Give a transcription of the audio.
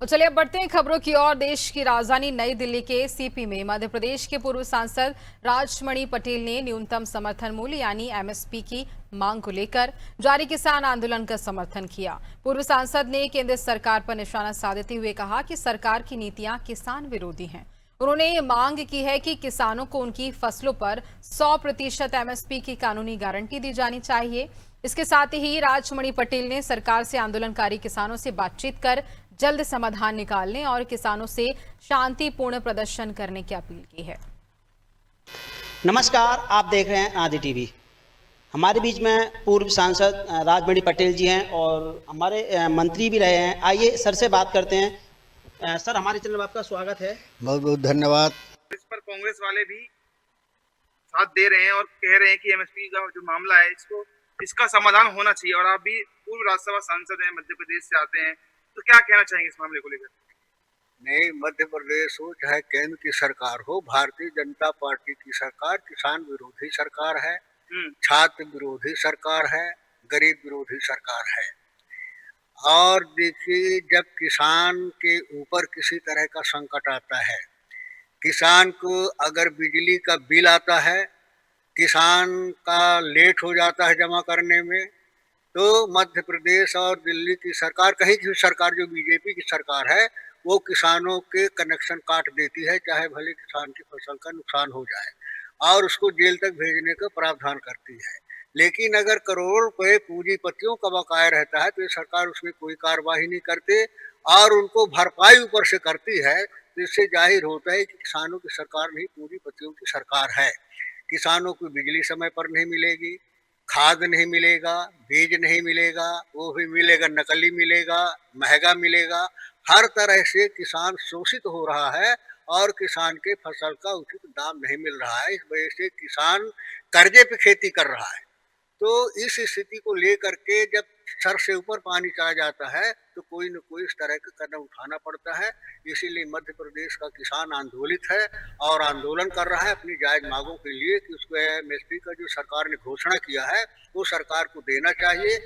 तो चलिए अब बढ़ते हैं खबरों की ओर। देश की राजधानी नई दिल्ली के सीपी में मध्य प्रदेश के पूर्व सांसद राजमणि पटेल ने न्यूनतम समर्थन मूल्य यानी एमएसपी की मांग को लेकर जारी किसान आंदोलन का समर्थन किया। पूर्व सांसद ने केंद्र सरकार पर निशाना साधते हुए कहा कि सरकार की नीतियां किसान विरोधी हैं। उन्होंने ये मांग की है कि किसानों को उनकी फसलों पर 100% एमएसपी की कानूनी गारंटी दी जानी चाहिए। इसके साथ ही राजमणि पटेल ने सरकार से आंदोलनकारी किसानों से बातचीत कर जल्द समाधान निकालने और किसानों से शांतिपूर्ण प्रदर्शन करने की अपील की है। नमस्कार, आप देख रहे हैं आदि टीवी। हमारे बीच में पूर्व सांसद राजमणि पटेल जी हैं और हमारे मंत्री भी रहे हैं। आइए सर से बात करते हैं। सर, हमारे चैनल में आपका स्वागत है। बहुत बहुत धन्यवाद। इस पर कांग्रेस वाले भी साथ दे रहे हैं और कह रहे हैं कि एमएसपी का जो मामला है इसका समाधान होना चाहिए। और आप भी पूर्व राज्यसभा सांसद हैं, मध्य प्रदेश से आते हैं, तो क्या कहना चाहेंगे इस मामले को लेकर? नहीं, मध्य प्रदेश हो चाहे केंद्र की सरकार हो, भारतीय जनता पार्टी की सरकार किसान विरोधी सरकार है, छात्र विरोधी सरकार है, गरीब विरोधी सरकार है। और देखिए, जब किसान के ऊपर किसी तरह का संकट आता है, किसान को अगर बिजली का बिल आता है, किसान का लेट हो जाता है जमा करने में, तो मध्य प्रदेश और दिल्ली की सरकार, कहीं की सरकार जो बीजेपी की सरकार है, वो किसानों के कनेक्शन काट देती है, चाहे भले किसान की फसल का नुकसान हो जाए, और उसको जेल तक भेजने का प्रावधान करती है। लेकिन अगर करोड़ों रुपए पूंजीपतियों का बकाया रहता है तो ये सरकार उसमें कोई कार्रवाई नहीं करते और उनको भरपाई ऊपर से करती है। तो इससे जाहिर होता है कि किसानों की सरकार नहीं, पूंजीपतियों की सरकार है। किसानों को बिजली समय पर नहीं मिलेगी, खाद नहीं मिलेगा, बीज नहीं मिलेगा, वो भी मिलेगा नकली मिलेगा, महंगा मिलेगा। हर तरह से किसान शोषित हो रहा है और किसान के फसल का उचित दाम नहीं मिल रहा है। इस वजह से किसान कर्जे पे खेती कर रहा है। तो इस स्थिति को लेकर के जब सर से ऊपर पानी चला जाता है तो कोई न कोई इस तरह का कदम उठाना पड़ता है। इसीलिए मध्य प्रदेश का किसान आंदोलित है और आंदोलन कर रहा है अपनी जायज मांगों के लिए कि उसको एमएसपी का जो सरकार ने घोषणा किया है वो सरकार को देना चाहिए।